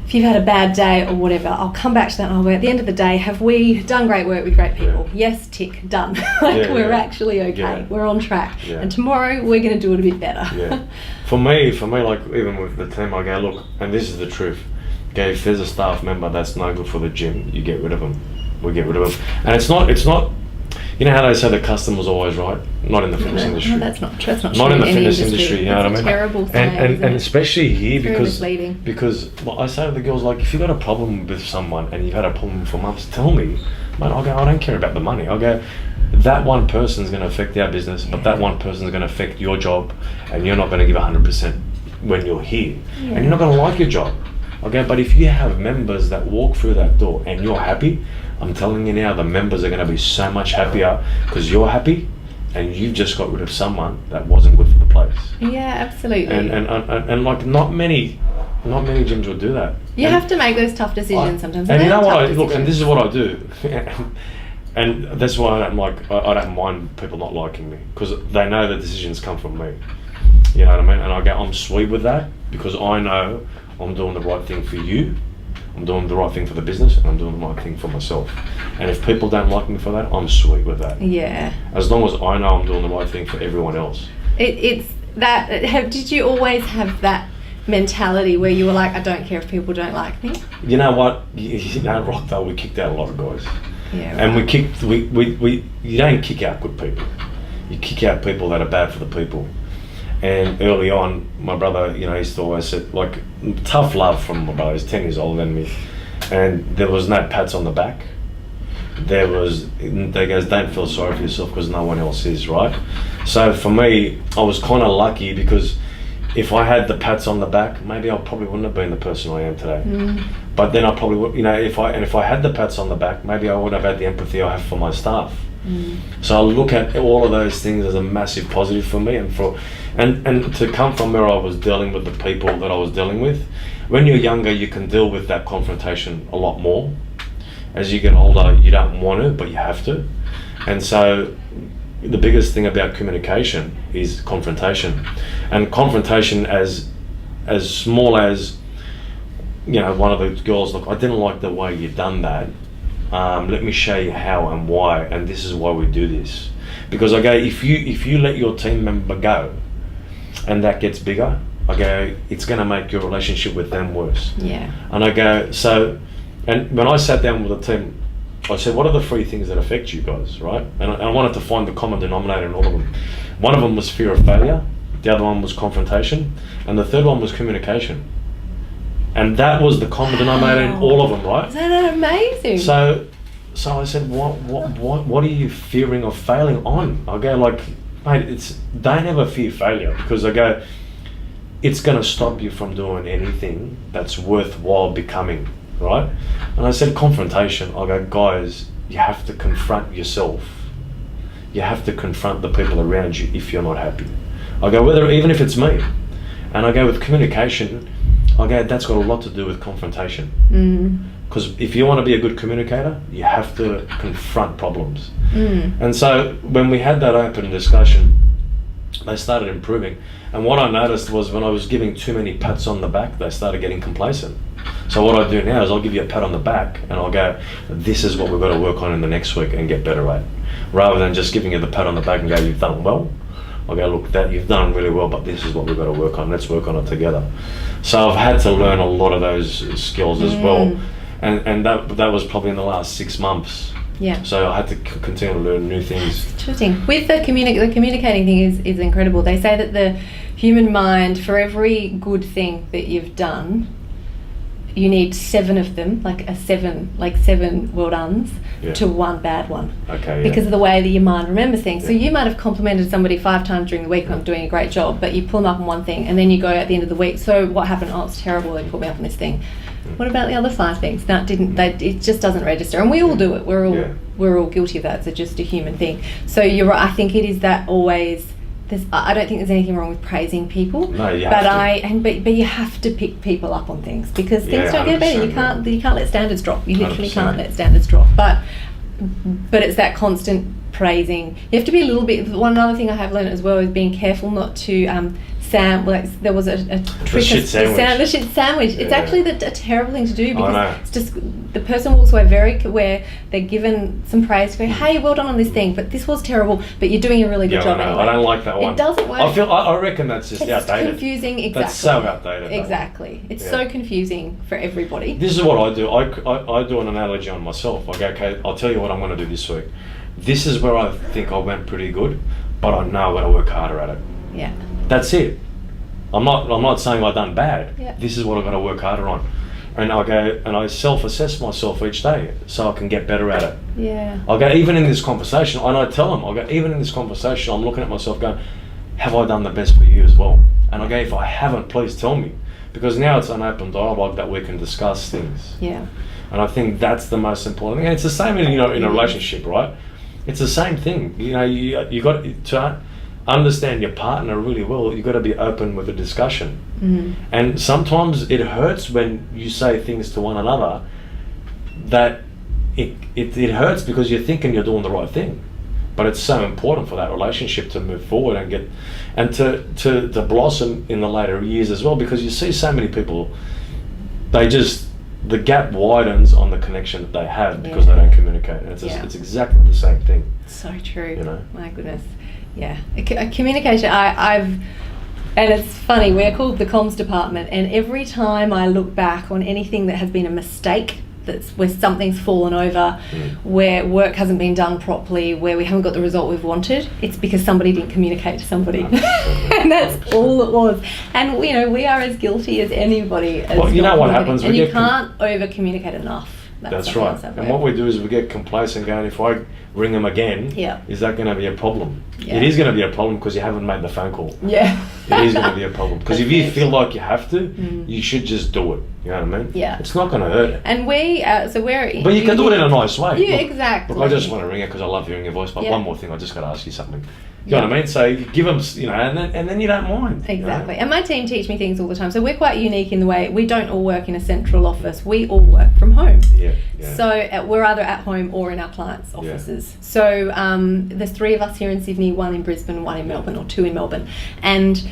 if you've had a bad day or whatever, I'll come back to that and I'll go, at the end of the day, have we done great work with great people? Yes, tick, done. We're actually okay. We're on track. And tomorrow we're going to do it a bit better. For me, like even with the team, I go, look, and this is the truth. Okay, if there's a staff member that's no good for the gym, you get rid of them. We get rid of them. And it's not. You know how they say the customer's always right? Not in the fitness industry. No, that's not true. That's not in the fitness industry. You know what I mean? Terrible thing. And especially here Very because well, I say to the girls, like, if you've got a problem with someone and you've had a problem for months, tell me. Mate, I'll go, I don't care about the money. I'll go, that one person's going to affect our business, but that one person's going to affect your job, and you're not going to give 100% when you're here, and you're not going to like your job. Okay, but if you have members that walk through that door and you're happy, I'm telling you now, the members are going to be so much happier because you're happy and you've just got rid of someone that wasn't good for the place. Yeah, absolutely. And like not many gyms will do that. You have to make those tough decisions sometimes. And you know what and this is what I do. And that's why I don't mind people not liking me, because they know the decisions come from me. You know what I mean? And I go, I'm sweet with that because I know I'm doing the right thing for you, I'm doing the right thing for the business, and I'm doing the right thing for myself. And if people don't like me for that, I'm sweet with that. Yeah. As long as I know I'm doing the right thing for everyone else. It's that. Did you always have that mentality where you were like, I don't care if people don't like me? You know what? You know, Rockville, we kicked out a lot of guys. Yeah. Right. And you don't kick out good people. You kick out people that are bad for the people. And early on, my brother, you know, he used to always say, like, tough love from my brother. He's 10 years older than me. And there was no pats on the back. They goes, don't feel sorry for yourself because no one else is, right? So for me, I was kind of lucky because if I had the pats on the back, maybe I probably wouldn't have been the person I am today. But then I probably would, you know, if I had the pats on the back, maybe I wouldn't have had the empathy I have for my staff. So I look at all of those things as a massive positive for me, and to come from where I was dealing with the people that I was dealing with. When you're younger, you can deal with that confrontation a lot more. As you get older, you don't want to, but you have to. And so the biggest thing about communication is confrontation. And confrontation as small as, you know, one of the girls, look, I didn't like the way you done that. Let me show you how and why, and this is why we do this. Because I go, if you let your team member go, and that gets bigger, I go, it's going to make your relationship with them worse. Yeah. And I go, so, and when I sat down with the team, I said, what are the three things that affect you guys, right? And I wanted to find the common denominator in all of them. One of them was fear of failure, the other one was confrontation, and the third one was communication. And that was the common denominator in all of them, right? Isn't that amazing? So I said, what are you fearing of failing on? I go, like, mate, don't ever fear failure, because I go, it's going to stop you from doing anything that's worthwhile becoming, right? And I said confrontation. I go, guys, you have to confront yourself. You have to confront the people around you if you're not happy. I go, even if it's me. And I go, with communication, Okay, that's got a lot to do with confrontation. Because if you want to be a good communicator, you have to confront problems. And so when we had that open discussion, they started improving. And what I noticed was when I was giving too many pats on the back, they started getting complacent. So what I do now is I'll give you a pat on the back and I'll go, this is what we've got to work on in the next week and get better at. Rather than just giving you the pat on the back and go, you've done well. I'll go, look, that you've done really well, but this is what we've got to work on. Let's work on it together. So I've had to learn a lot of those skills as well. And that was probably in the last 6 months. Yeah. So I had to continue to learn new things. Interesting. With the communicating thing is incredible. They say that the human mind, for every good thing that you've done, you need 7 of them, like 7 well dones, to 1 bad one. Okay. Because of the way that your mind remembers things. So you might have complimented somebody 5 times during the week on doing a great job, but you pull them up on one thing, and then you go at the end of the week. So what happened? Oh, it's terrible. They put me up on this thing. What about the other 5 things? No, it just doesn't register, and we all do it. We're all guilty of that. It's just a human thing. So you're right. I think it is that always. I don't think there's anything wrong with praising people. No, you have to. But you have to pick people up on things because things don't get better. You can't let standards drop. You literally 100%. Can't let standards drop. But it's that constant praising. You have to be a little bit. One other thing I have learned as well is being careful not to there was a trick. The shit sandwich. It's actually a terrible thing to do because it's just the person walks away where they're given some praise to go, hey, well done on this thing, but this was terrible, but you're doing a really good job anyway. I don't like that one. It doesn't work. I reckon that's just outdated. It's confusing, exactly. That's so outdated. Exactly. It's so confusing for everybody. This is what I do. I do an analogy on myself. I go, okay, I'll tell you what I'm going to do this week. This is where I think I went pretty good, but I know I've got to work harder at it. Yeah. That's it. I'm not saying I've done bad. Yeah. This is what I've got to work harder on. And I go and I self-assess myself each day so I can get better at it. Yeah. I'll go, even in this conversation, and I tell them, I'll go, even in this conversation, I'm looking at myself going, have I done the best for you as well? And I go, if I haven't, please tell me. Because now it's an open dialogue that we can discuss things. Yeah. And I think that's the most important thing. And it's the same in a relationship, right? It's the same thing. You got to understand your partner really well. You've got to be open with a discussion. And sometimes it hurts when you say things to one another that it hurts because you're thinking you're doing the right thing, but it's so important for that relationship to move forward and to blossom in the later years as well, because you see so many people, the gap widens on the connection that they have because they don't communicate, and it's exactly the same thing. So true. My goodness. Yeah, communication. And it's funny. We're called the comms department, and every time I look back on anything that has been a mistake, where something's fallen over, where work hasn't been done properly, where we haven't got the result we've wanted, it's because somebody didn't communicate to somebody, and that's all it was. And we are as guilty as anybody. Well, you know what happens? And you can't over communicate enough. That's right. And what we do is we get complacent, going, if I ring them again, is that going to be a problem? It is going to be a problem because you haven't made the phone call. Yeah. It is going to be a problem because if you feel like you have to, you should just do it. You know what I mean? Yeah. It's not going to hurt. And we're. But you can do it in a nice way. Yeah, exactly. Look, I just want to ring it because I love hearing your voice. But one more thing, I just got to ask you something. You know what I mean? So you give them, and then you don't mind. Exactly. And my team teach me things all the time. So we're quite unique in the way we don't all work in a central office. We all work from home. Yeah. So we're either at home or in our clients' offices. Yeah. So there's 3 of us here in Sydney, 1 in Brisbane, 1 in Melbourne, or 2 in Melbourne. And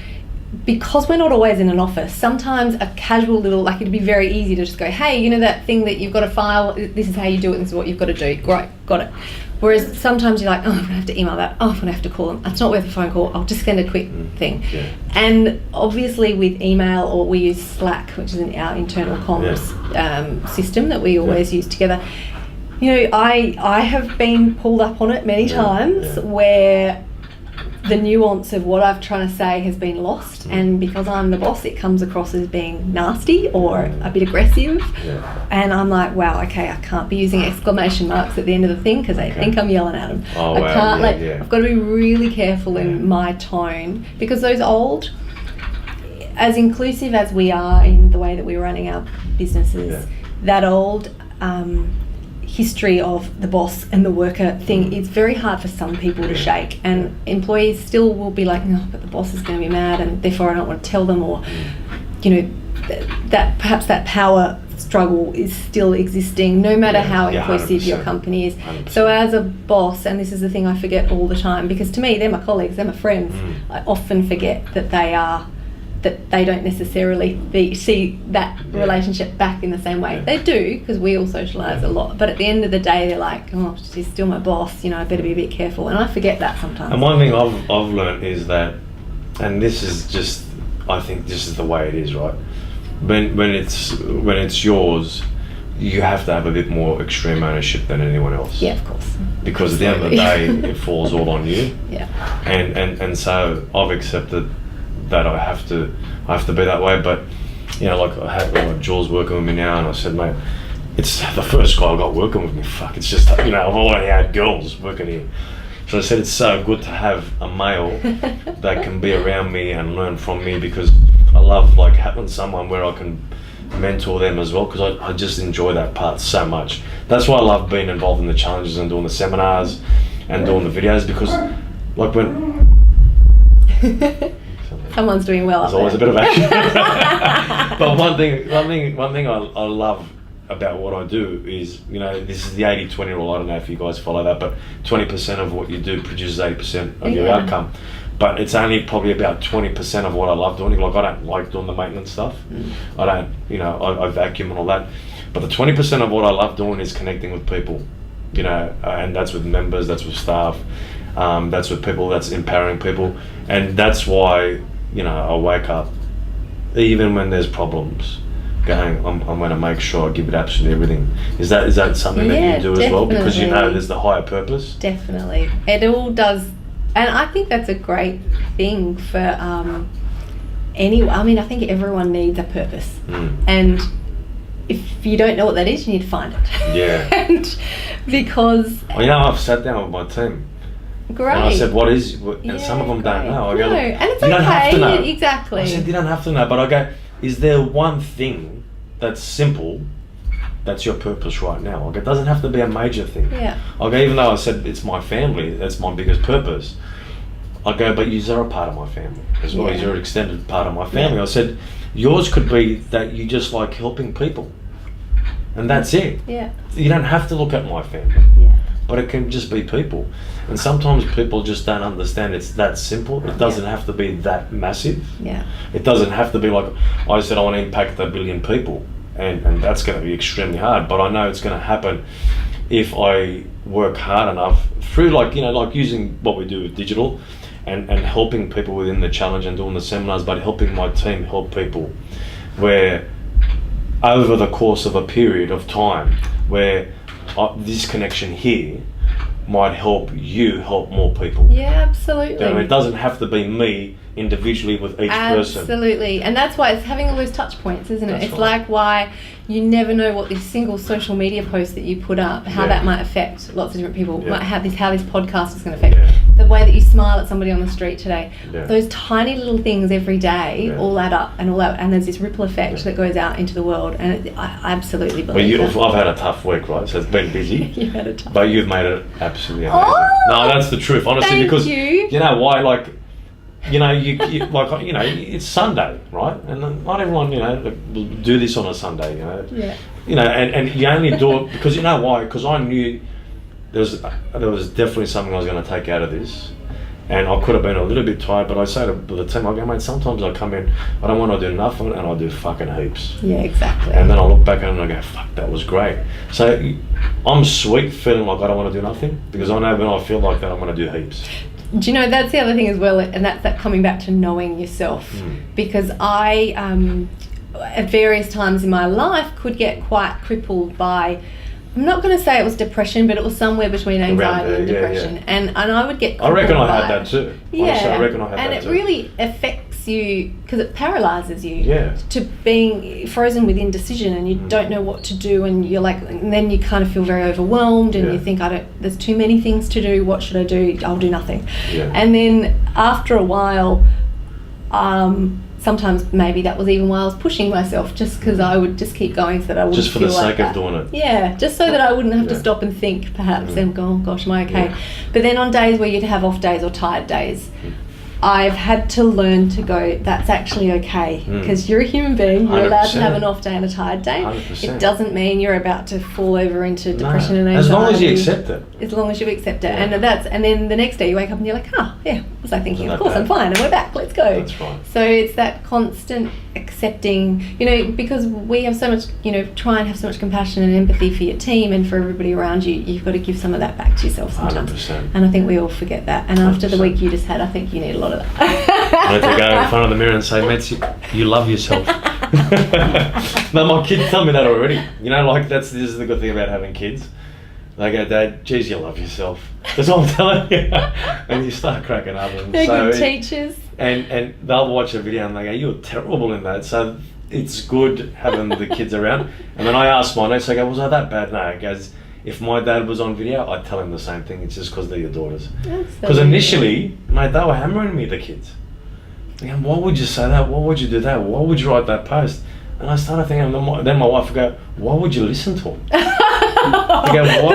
because we're not always in an office, sometimes a casual little, it'd be very easy to just go, hey, that thing that you've got to file, this is how you do it, this is what you've got to do. Great, got it. Whereas sometimes you're like, oh, I'm going to have to email that. Oh, I'm going to have to call them. It's not worth a phone call. I'll just send a quick thing. Yeah. And obviously with email, or we use Slack, which is our internal comms system that we always use together. I have been pulled up on it many times where the nuance of what I've trying to say has been lost, and because I'm the boss, it comes across as being nasty or a bit aggressive, and I'm like, wow, okay, I can't be using exclamation marks at the end of the thing because they think I'm yelling at them. I can't I've got to be really careful in my tone, because those old, as inclusive as we are in the way that we're running our businesses, that old history of the boss and the worker thing is very hard for some people to shake, and employees still will be like, no, but the boss is going to be mad and therefore I don't want to tell them, or that perhaps that power struggle is still existing, no matter how inclusive 100%. your company is. 100%. So as a boss, and this is the thing I forget all the time, because to me they're my colleagues, they're my friends. I often forget that they don't necessarily see that relationship back in the same way. They do, because we all socialise a lot, but at the end of the day they're like, oh, she's still my boss, I better be a bit careful, and I forget that sometimes. And one thing I've learned is that, and this is just, I think this is the way it is, right? When it's yours, you have to have a bit more extreme ownership than anyone else. Yeah, of course. Because at the end of the day, it falls all on you. Yeah. And so I've accepted that I have to be that way. But like I had Jules working with me now, and I said, mate, it's the first guy I got working with me. Fuck, it's just I've already had girls working here. So I said it's so good to have a male that can be around me and learn from me, because I love having someone where I can mentor them as well, because I just enjoy that part so much. That's why I love being involved in the challenges and doing the seminars and doing the videos, because when someone's doing well. There's always a bit of action. But one thing I love about what I do is, this is the 80-20 rule. I don't know if you guys follow that, but 20% of what you do produces 80% of your outcome. But it's only probably about 20% of what I love doing. I don't like doing the maintenance stuff. I don't, I vacuum and all that. But the 20% of what I love doing is connecting with people, and that's with members, that's with staff, that's with people, that's empowering people. And that's why, I wake up, even when there's problems, going, I'm going to make sure I give it absolutely everything. Is that something that you do as well? Because there's the higher purpose? Definitely. It all does. And I think that's a great thing for anyone. I mean, I think everyone needs a purpose. And if you don't know what that is, you need to find it. Yeah. And because... I've sat down with my team. Great. And I said, and some of them don't know. I go, no, and it's you don't have to know. Exactly. I said, you don't have to know. But I go, is there one thing that's simple that's your purpose right now? Like, it doesn't have to be a major thing. Yeah. I go, even though I said it's my family, that's my biggest purpose. I go, but you're a part of my family as well. You're an extended part of my family. I said, yours could be that you just like helping people, and that's it. Yeah. You don't have to look at my family. Yeah. But it can just be people. And sometimes people just don't understand it's that simple. It doesn't have to be that massive. Yeah. It doesn't have to be like, I said I want to impact 1 billion people. And that's going to be extremely hard. But I know it's going to happen if I work hard enough through like using what we do with digital and helping people within the challenge and doing the seminars, but helping my team help people, where over the course of a period of time where this connection here might help you help more people. Yeah, absolutely. It doesn't have to be me individually with each person. Absolutely. And that's why it's having all those touch points, isn't it? That's it's right. like why you never know what this single social media post that you put up, how that might affect lots of different people, might have how this podcast is going to affect the way that you smile at somebody on the street today. Those tiny little things every day all add up, and there's this ripple effect that goes out into the world, and I absolutely believe that. I've had a tough week, right? So it's been busy. You've had a tough but you've made it absolutely amazing. Oh, no, that's the truth, honestly, thank because you know why, like, you it's Sunday, right? And not everyone, will do this on a Sunday, and you only do it because why? Because I knew there was definitely something I was going to take out of this, and I could have been a little bit tired. But I say to the team, I go, mate, sometimes I come in, I don't want to do nothing, and I do fucking heaps. Yeah, exactly. And then I look back at it and I go, fuck, that was great. So I'm sweet feeling like I don't want to do nothing, because I know when I feel like that, I'm going to do heaps. Do you know, that's the other thing as well, and that's that coming back to knowing yourself. Because I, at various times in my life, could get quite crippled by, I'm not going to say it was depression, but it was somewhere between anxiety and depression. And I would get crippled. I reckon I had that too. Yeah. Honestly, I reckon I had that too. And it really affects you, because it paralyzes you to being frozen with indecision, and you don't know what to do, and you're like, and then you kind of feel very overwhelmed, and you think, there's too many things to do, what should I do? I'll do nothing. And then after a while, sometimes maybe that was even why I was pushing myself, just because I would just keep going so that I wouldn't just for the sake of doing it. Yeah, just so that I wouldn't have to stop and think, perhaps, and go, oh gosh, am I okay? But then on days where you'd have off days or tired days, I've had to learn to go, that's actually okay, because you're a human being, you're 100%. allowed to have an off day and a tired day. 100%. It doesn't mean you're about to fall over into depression and anxiety. As long as you accept it. As long as you accept it. And then the next day you wake up and you're like, yeah, what was I thinking? Of course I'm fine, and we're back, let's go. That's right. So it's that constant accepting, because we have so much, try and have so much compassion and empathy for your team and for everybody around you, you've got to give some of that back to yourself sometimes. 100%. And I think we all forget that. And after the 100%. week you just had, I think you need a lot of that. I had to go in front of the mirror and say, Mets, you love yourself. No, my kids tell me that already. This is the good thing about having kids. They go, Dad, geez, you love yourself. That's what I'm telling you. And you start cracking up. And They're good teachers. And they'll watch a video and they go, you're terrible in that. So it's good having the kids around. And then I ask my niece, I go, was I that bad? No, he goes, if my dad was on video, I'd tell him the same thing. It's just because they're your daughters. Because initially, mate, they were hammering me, the kids. Thinking, why would you say that? Why would you do that? Why would you write that post? And I started thinking, then my wife would go, why would you listen to him?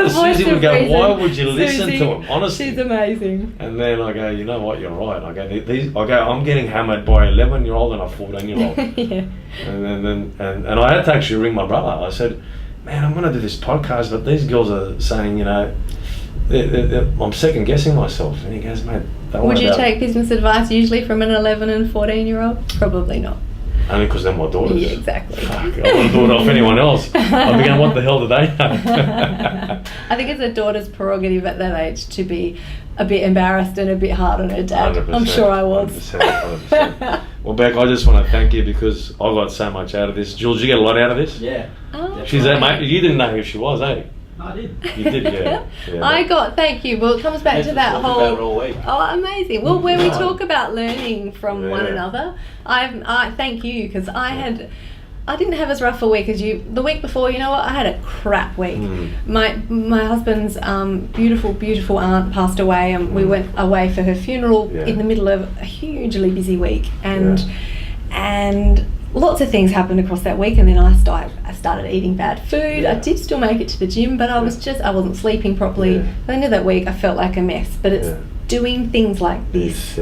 Susie would go, why would you listen to him? Honestly. She's amazing. And then I go, you know what, you're right. I go, I'm getting hammered by 11-year-old and a 14-year-old. Yeah. And I had to actually ring my brother. I said, man, I'm going to do this podcast, but these girls are saying, I'm second guessing myself. And he goes, mate, would you take business advice usually from an 11 and 14-year-old? Probably not. Only because they're my daughters. Yeah, exactly. Fuck, I wouldn't do it off anyone else. I'd be going, what the hell do they know? I think it's a daughter's prerogative at that age to be a bit embarrassed and a bit hard on her dad. 100%, I'm sure I was. 100%. Well, Beck, I just want to thank you because I got so much out of this. Jules, did you get a lot out of this? Yeah. Oh, She's that, mate. You didn't know who she was, eh? I did. You did, yeah. Thank you. Well, it comes back to that whole. About it all week. Oh, amazing. Well, when we talk about learning from one another, I thank you because I didn't have as rough a week as you. The week before, you know what? I had a crap week. My husband's beautiful aunt passed away, and we went away for her funeral in the middle of a hugely busy week, and lots of things happened across that week, and then I started eating bad food. I did still make it to the gym, but I wasn't sleeping properly. At the end of that week, I felt like a mess. But it's doing things like this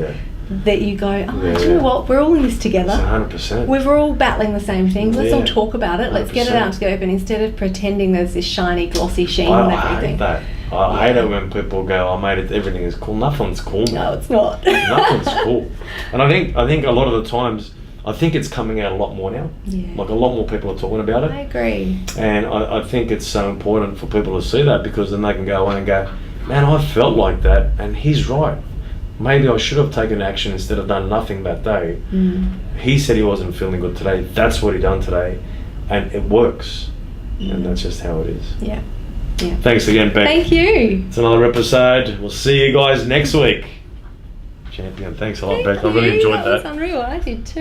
that you go, do you know what? We're all in this together. 100%. We're all battling the same things. Let's all talk about it. Let's get it 100%. out to the open instead of pretending there's this shiny, glossy sheen on everything. I hate that. I hate it when people go, "I made it. Everything is cool." Nothing's cool, man. No, it's not. Nothing's cool. And I think a lot of the times, I think it's coming out a lot more now. Yeah. Like a lot more people are talking about it. I agree. And I think it's so important for people to see that because then they can go away and go, man, I felt like that, and he's right. Maybe I should have taken action instead of done nothing that day. He said he wasn't feeling good today. That's what he done today, and it works. And that's just how it is. Yeah. Thanks again, Beck. Thank you. It's another episode. We'll see you guys next week. Champion. Thanks a lot, Beck. I really enjoyed that. That was unreal. I did too.